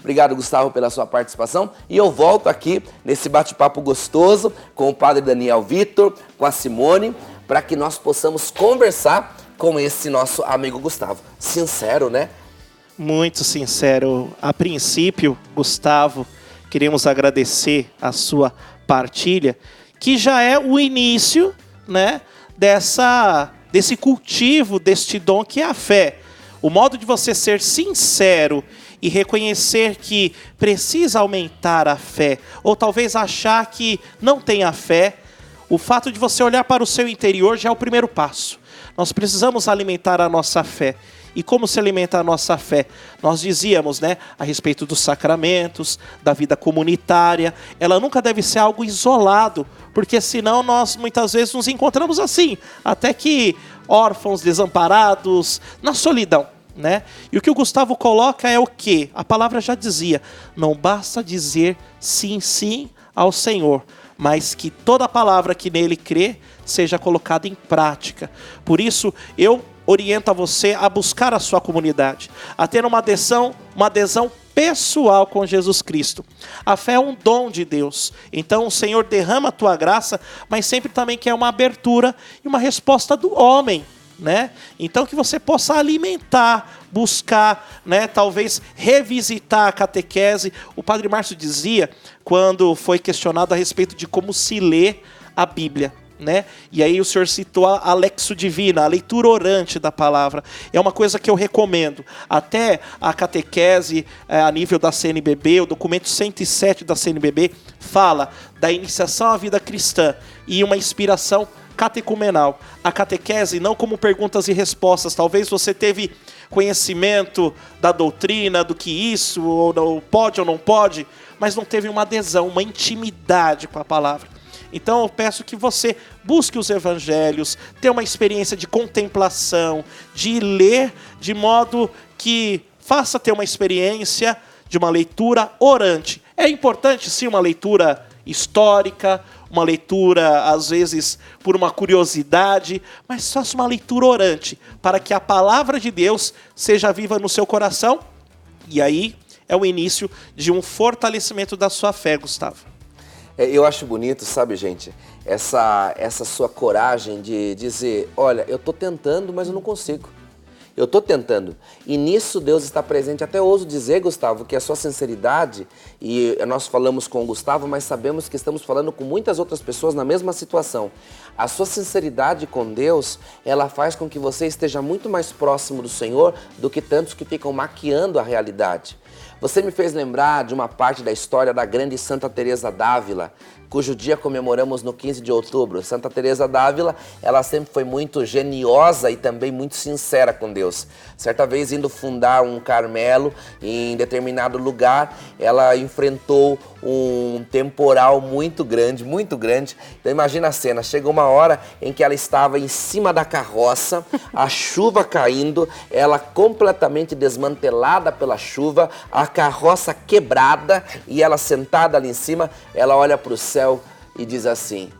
Obrigado, Gustavo, pela sua participação. E eu volto aqui nesse bate-papo gostoso com o padre Daniel Vitor, com a Simone, para que nós possamos conversar com esse nosso amigo Gustavo. Sincero, né? Muito sincero. A princípio, Gustavo, queremos agradecer a sua partilha, que já é o início, né, desse cultivo, deste dom que é a fé. O modo de você ser sincero e reconhecer que precisa aumentar a fé, ou talvez achar que não tem a fé, o fato de você olhar para o seu interior já é o primeiro passo. Nós precisamos alimentar a nossa fé. E como se alimenta a nossa fé? Nós dizíamos, né, a respeito dos sacramentos, da vida comunitária. Ela nunca deve ser algo isolado, porque senão nós muitas vezes nos encontramos assim, até que órfãos, desamparados, na solidão, né? E o que o Gustavo coloca é o quê? A palavra já dizia, não basta dizer sim, sim ao Senhor, mas que toda palavra que nele crê seja colocada em prática. Por isso, eu oriento a você a buscar a sua comunidade, a ter uma adesão pessoal com Jesus Cristo. A fé é um dom de Deus. Então o Senhor derrama a tua graça, mas sempre também quer uma abertura e uma resposta do homem, né? Então que você possa alimentar, buscar, né? Talvez revisitar a catequese. O Padre Márcio dizia, quando foi questionado a respeito de como se lê a Bíblia, né? E aí o senhor citou a Lexio Divina, a leitura orante da palavra. É uma coisa que eu recomendo. Até a catequese a nível da CNBB, o documento 107 da CNBB, fala da iniciação à vida cristã e uma inspiração catecumenal. A catequese não como perguntas e respostas. Talvez você teve conhecimento da doutrina, do que isso, ou não pode ou não pode, mas não teve uma adesão, uma intimidade com a palavra. Então eu peço que você busque os evangelhos, tenha uma experiência de contemplação, de ler de modo que faça ter uma experiência de uma leitura orante. É importante sim uma leitura histórica, uma leitura às vezes por uma curiosidade, mas faça uma leitura orante, para que a palavra de Deus seja viva no seu coração, e aí é o início de um fortalecimento da sua fé, Gustavo. Eu acho bonito, sabe, gente, essa sua coragem de dizer, olha, eu estou tentando, mas eu não consigo. Eu estou tentando. E nisso Deus está presente. Até ouso dizer, Gustavo, que a sua sinceridade, e nós falamos com o Gustavo, mas sabemos que estamos falando com muitas outras pessoas na mesma situação. A sua sinceridade com Deus, ela faz com que você esteja muito mais próximo do Senhor do que tantos que ficam maquiando a realidade. Você me fez lembrar de uma parte da história da grande Santa Teresa d'Ávila, cujo dia comemoramos no 15 de outubro. Santa Teresa d'Ávila, ela sempre foi muito geniosa e também muito sincera com Deus. Certa vez, indo fundar um Carmelo em determinado lugar, ela enfrentou um temporal muito grande, muito grande. Então imagina a cena, chegou uma hora em que ela estava em cima da carroça, a chuva caindo, ela completamente desmantelada pela chuva, a carroça quebrada e ela sentada ali em cima, ela olha para o céu e diz assim,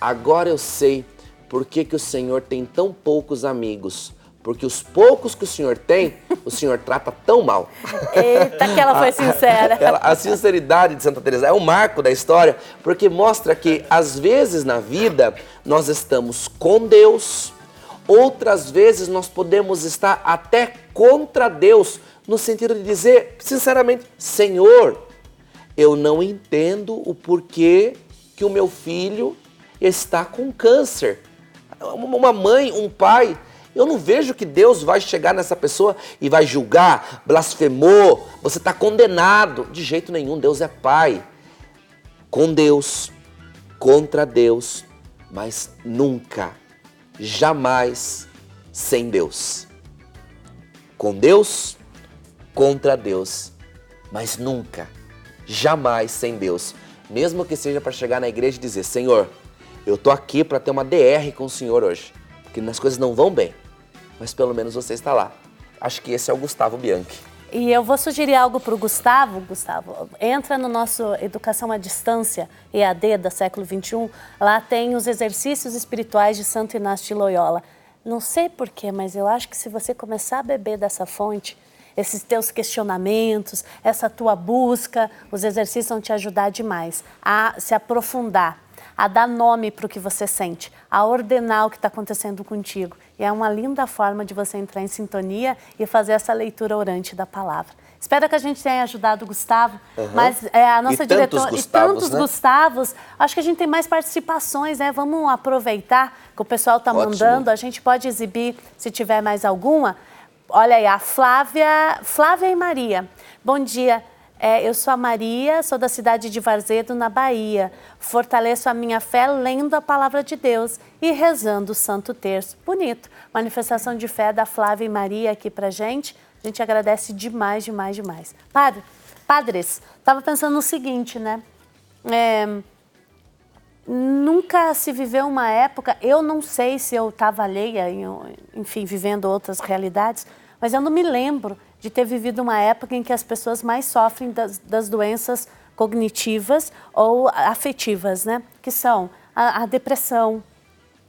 agora eu sei por que o Senhor tem tão poucos amigos, porque os poucos que o Senhor tem, o Senhor trata tão mal. Eita, que ela foi sincera. A sinceridade de Santa Teresa é um marco da história, porque mostra que às vezes na vida nós estamos com Deus, outras vezes nós podemos estar até contra Deus, no sentido de dizer, sinceramente, Senhor, eu não entendo o porquê que o meu filho está com câncer. Uma mãe, um pai, eu não vejo que Deus vai chegar nessa pessoa e vai julgar, blasfemou, você está condenado. De jeito nenhum, Deus é pai. Com Deus, contra Deus, mas nunca, jamais sem Deus. Com Deus, contra Deus, mas nunca, jamais sem Deus. Mesmo que seja para chegar na igreja e dizer, Senhor, eu estou aqui para ter uma DR com o Senhor hoje, porque as coisas não vão bem, mas pelo menos você está lá. Acho que esse é o Gustavo Bianchi. E eu vou sugerir algo para o Gustavo. Gustavo, entra no nosso Educação à Distância, EAD, da século XXI, lá tem os exercícios espirituais de Santo Inácio de Loyola. Não sei porquê, mas eu acho que se você começar a beber dessa fonte, esses teus questionamentos, essa tua busca, os exercícios vão te ajudar demais a se aprofundar, a dar nome para o que você sente, a ordenar o que está acontecendo contigo. E é uma linda forma de você entrar em sintonia e fazer essa leitura orante da palavra. Espero que a gente tenha ajudado o Gustavo, mas a nossa diretora... E tantos Gustavos, acho que a gente tem mais participações, né? Vamos aproveitar que o pessoal está mandando, a gente pode exibir, se tiver mais alguma. Olha aí, a Flávia e Maria. Bom dia. Eu sou a Maria, sou da cidade de Varzedo, na Bahia. Fortaleço a minha fé lendo a palavra de Deus e rezando o Santo Terço. Bonito. Manifestação de fé da Flávia e Maria aqui pra gente. A gente agradece demais, demais, demais. Padres, estava pensando no seguinte, né? Nunca se viveu uma época, eu não sei se eu estava alheia, enfim, vivendo outras realidades, mas eu não me lembro de ter vivido uma época em que as pessoas mais sofrem das doenças cognitivas ou afetivas, né? Que são a depressão,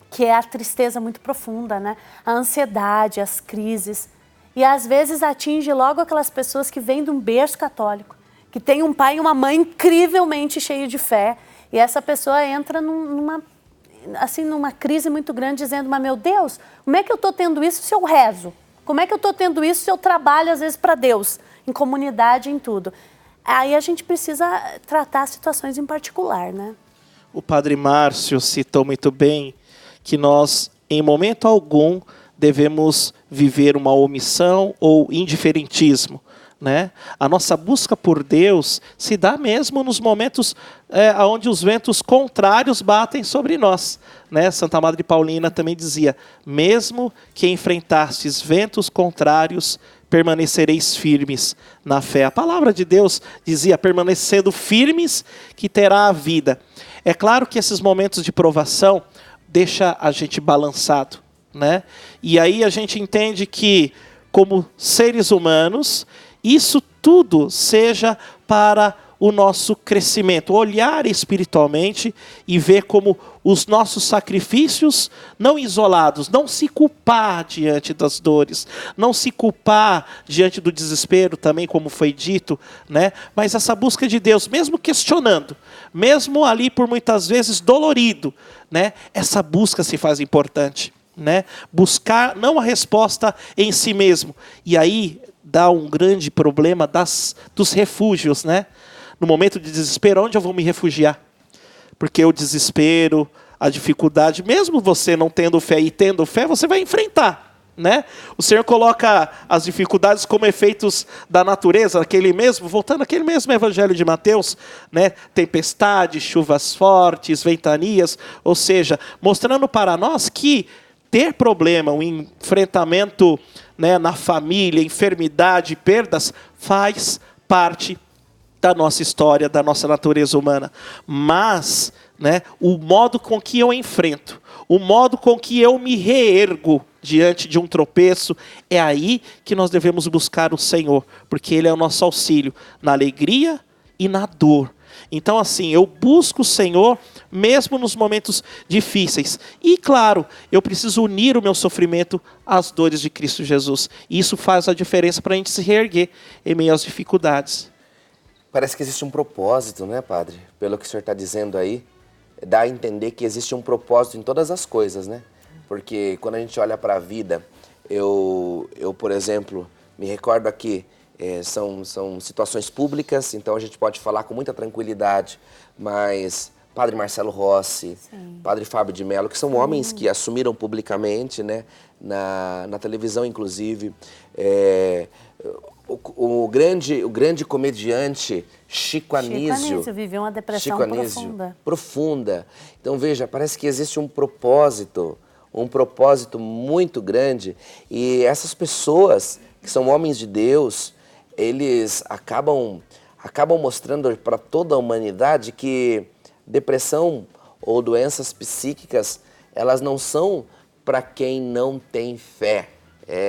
que é a tristeza muito profunda, né? A ansiedade, as crises. E às vezes atinge logo aquelas pessoas que vêm de um berço católico, que tem um pai e uma mãe incrivelmente cheio de fé, e essa pessoa entra numa crise muito grande, dizendo, mas meu Deus, como é que eu estou tendo isso se eu rezo? Como é que eu estou tendo isso se eu trabalho, às vezes, para Deus, em comunidade, em tudo? Aí a gente precisa tratar situações em particular, né? O padre Márcio citou muito bem que nós, em momento algum, devemos viver uma omissão ou indiferentismo, né? A nossa busca por Deus se dá mesmo nos momentos onde os ventos contrários batem sobre nós, né? Santa Madre Paulina também dizia, mesmo que enfrentastes ventos contrários, permanecereis firmes na fé. A palavra de Deus dizia, permanecendo firmes que terá a vida. É claro que esses momentos de provação deixam a gente balançado, né? E aí a gente entende que, como seres humanos, isso tudo seja para o nosso crescimento, olhar espiritualmente e ver como os nossos sacrifícios, não isolados, não se culpar diante das dores, não se culpar diante do desespero também, como foi dito, né? Mas essa busca de Deus, mesmo questionando, mesmo ali por muitas vezes dolorido, né? Essa busca se faz importante, né? Buscar não a resposta em si mesmo. E aí dá um grande problema dos refúgios, né? No momento de desespero, onde eu vou me refugiar? Porque o desespero, a dificuldade, mesmo você não tendo fé e tendo fé, você vai enfrentar, né? O Senhor coloca as dificuldades como efeitos da natureza, voltando àquele mesmo evangelho de Mateus, né? Tempestade, chuvas fortes, ventanias, ou seja, mostrando para nós que ter problema, um enfrentamento, né, na família, enfermidade, perdas, faz parte da nossa história, da nossa natureza humana. Mas, né, o modo com que eu enfrento, o modo com que eu me reergo diante de um tropeço, é aí que nós devemos buscar o Senhor, porque Ele é o nosso auxílio na alegria e na dor. Então, assim, eu busco o Senhor mesmo nos momentos difíceis. E, claro, eu preciso unir o meu sofrimento às dores de Cristo Jesus. E isso faz a diferença para a gente se reerguer em meio às dificuldades. Parece que existe um propósito, né, Padre? Pelo que o senhor está dizendo aí, dá a entender que existe um propósito em todas as coisas, né? Porque quando a gente olha para a vida, eu, por exemplo, me recordo aqui, são situações públicas, então a gente pode falar com muita tranquilidade, mas Padre Marcelo Rossi, sim, Padre Fábio de Mello, que são homens que assumiram publicamente, né, na televisão, inclusive, o grande comediante Chico Anísio viveu uma depressão profunda. Então, veja, parece que existe um propósito muito grande, e essas pessoas que são homens de Deus, eles acabam mostrando para toda a humanidade que depressão ou doenças psíquicas, elas não são para quem não tem fé.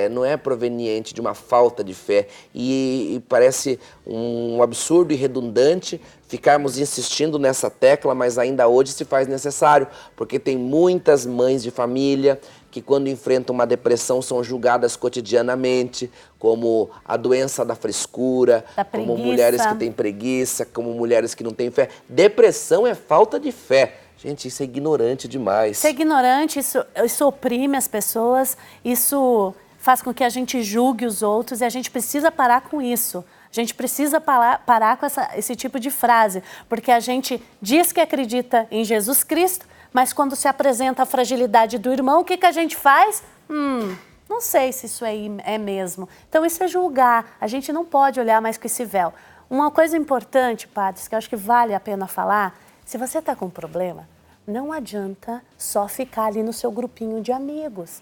não é proveniente de uma falta de fé. E parece um absurdo e redundante ficarmos insistindo nessa tecla, mas ainda hoje se faz necessário, porque tem muitas mães de família que quando enfrentam uma depressão são julgadas cotidianamente como a doença da frescura, como mulheres que têm preguiça, como mulheres que não têm fé. Depressão é falta de fé. Gente, isso é ignorante demais. Isso é ignorante, isso oprime as pessoas, isso faz com que a gente julgue os outros e a gente precisa parar com isso. A gente precisa parar com esse tipo de frase, porque a gente diz que acredita em Jesus Cristo, mas quando se apresenta a fragilidade do irmão, o que a gente faz? Não sei se isso aí é mesmo. Então isso é julgar, a gente não pode olhar mais com esse véu. Uma coisa importante, padres, que eu acho que vale a pena falar, se você está com um problema, não adianta só ficar ali no seu grupinho de amigos,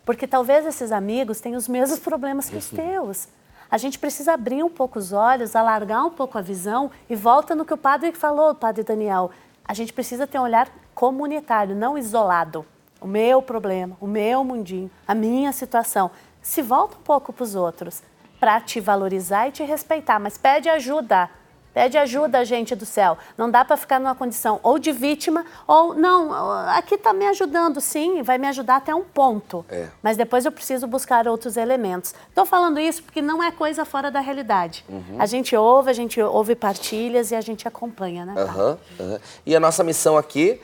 porque talvez esses amigos tenham os mesmos problemas que os teus. A gente precisa abrir um pouco os olhos, alargar um pouco a visão e volta no que o padre falou, padre Daniel. A gente precisa ter um olhar comunitário, não isolado. O meu problema, o meu mundinho, a minha situação. Se volta um pouco para os outros, para te valorizar e te respeitar, mas pede ajuda. Pede ajuda, gente do céu. Não dá para ficar numa condição ou de vítima ou, não, aqui está me ajudando, sim, vai me ajudar até um ponto. Mas depois eu preciso buscar outros elementos. Estou falando isso porque não é coisa fora da realidade. A gente ouve partilhas e a gente acompanha, né? E a nossa missão aqui,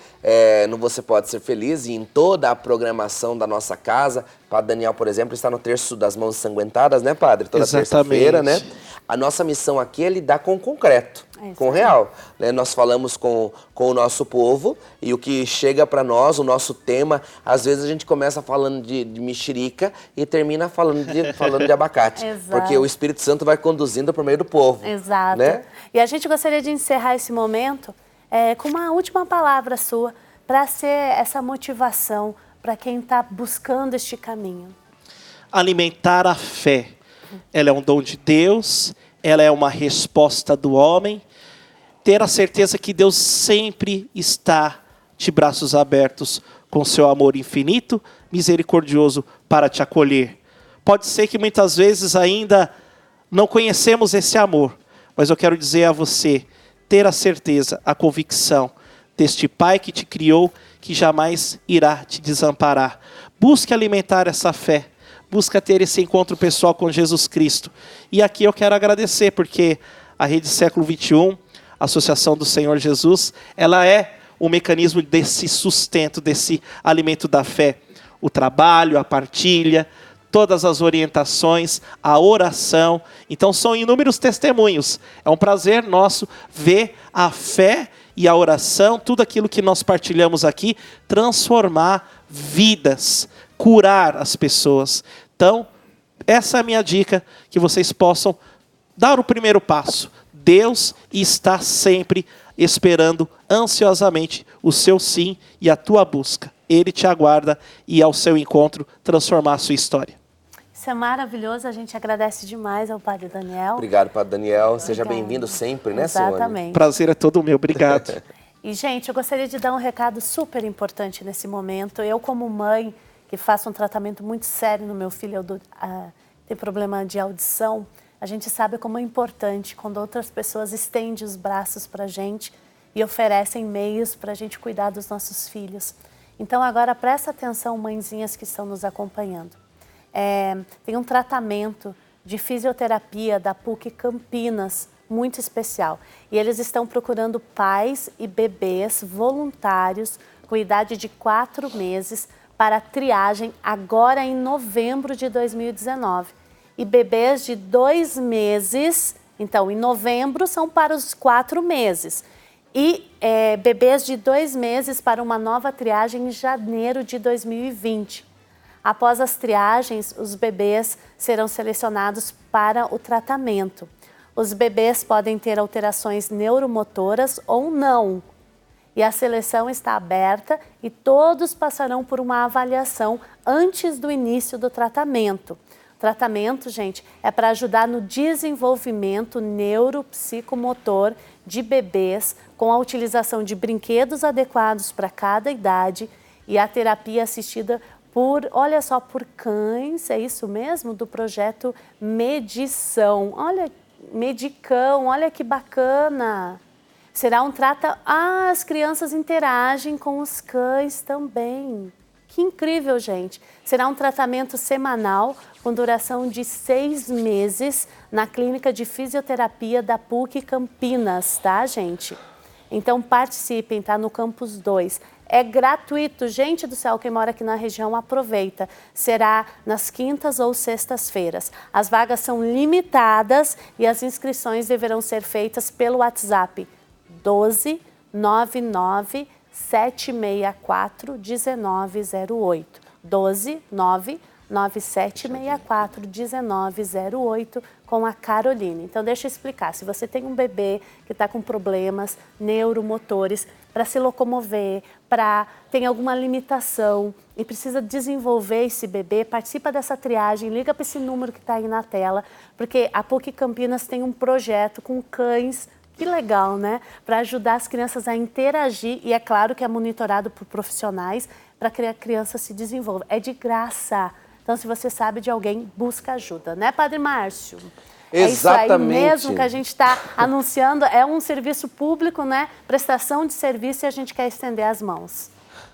no Você Pode Ser Feliz, e em toda a programação da nossa casa, Padre Daniel, por exemplo, está no Terço das Mãos Ensanguentadas, né, Padre? Toda terça-feira, né? A nossa missão aqui é lidar com o concreto, com o real. Né? Nós falamos com o nosso povo e o que chega para nós, o nosso tema, às vezes a gente começa falando de mexerica e termina falando de abacate. Porque o Espírito Santo vai conduzindo por meio do povo. Exato. Né? E a gente gostaria de encerrar esse momento com uma última palavra sua, para ser essa motivação para quem está buscando este caminho. Alimentar a fé. Ela é um dom de Deus, ela é uma resposta do homem. Ter a certeza que Deus sempre está de braços abertos, com seu amor infinito, misericordioso para te acolher. Pode ser que muitas vezes ainda não conhecemos esse amor, mas eu quero dizer a você, ter a certeza, a convicção deste Pai que te criou, que jamais irá te desamparar. Busque alimentar essa fé. Busca ter esse encontro pessoal com Jesus Cristo. E aqui eu quero agradecer, porque a Rede Século XXI, a Associação do Senhor Jesus, ela é o mecanismo desse sustento, desse alimento da fé. O trabalho, a partilha, todas as orientações, a oração. Então são inúmeros testemunhos. É um prazer nosso ver a fé e a oração, tudo aquilo que nós partilhamos aqui, transformar vidas, curar as pessoas. Então, essa é a minha dica, que vocês possam dar o primeiro passo. Deus está sempre esperando ansiosamente o seu sim e a tua busca. Ele te aguarda e ao seu encontro transformar a sua história. Isso é maravilhoso, a gente agradece demais ao Padre Daniel. Obrigado, Padre Daniel. Seja bem-vindo sempre, né, senhor? Exatamente. Prazer é todo meu, obrigado. E, gente, eu gostaria de dar um recado super importante nesse momento. Eu, como mãe, que faço um tratamento muito sério no meu filho, tem problema de audição, a gente sabe como é importante quando outras pessoas estendem os braços para a gente e oferecem meios para a gente cuidar dos nossos filhos. Então, agora, presta atenção, mãezinhas que estão nos acompanhando. Tem um tratamento de fisioterapia da PUC Campinas, muito especial. E eles estão procurando pais e bebês voluntários com idade de 4 meses para triagem agora em novembro de 2019. E bebês de 2 meses, então em novembro são para os 4 meses. E bebês de 2 meses para uma nova triagem em janeiro de 2020. Após as triagens, os bebês serão selecionados para o tratamento. Os bebês podem ter alterações neuromotoras ou não. E a seleção está aberta e todos passarão por uma avaliação antes do início do tratamento. O tratamento, gente, é para ajudar no desenvolvimento neuropsicomotor de bebês com a utilização de brinquedos adequados para cada idade e a terapia assistida olha só, por cães, é isso mesmo? Do projeto Medição. Olha, Medicão, olha que bacana. Será um as crianças interagem com os cães também. Que incrível, gente. Será um tratamento semanal com duração de 6 meses na Clínica de Fisioterapia da PUC Campinas, tá, gente? Então participem, tá? No Campus 2. É gratuito, gente do céu, quem mora aqui na região aproveita. Será nas quintas ou sextas-feiras. As vagas são limitadas e as inscrições deverão ser feitas pelo WhatsApp 12 99 764 1908. 12 99764 1908 com a Caroline. Então deixa eu explicar, se você tem um bebê que está com problemas neuromotores para se locomover, tem alguma limitação e precisa desenvolver esse bebê, participa dessa triagem, liga para esse número que está aí na tela, porque a PUC Campinas tem um projeto com cães. Que legal, né? Para ajudar as crianças a interagir e é claro que é monitorado por profissionais para que a criança se desenvolva. É de graça. Então, se você sabe de alguém, busca ajuda, né, Padre Márcio? Exatamente. É isso aí mesmo que a gente está anunciando. É um serviço público, né? Prestação de serviço e a gente quer estender as mãos.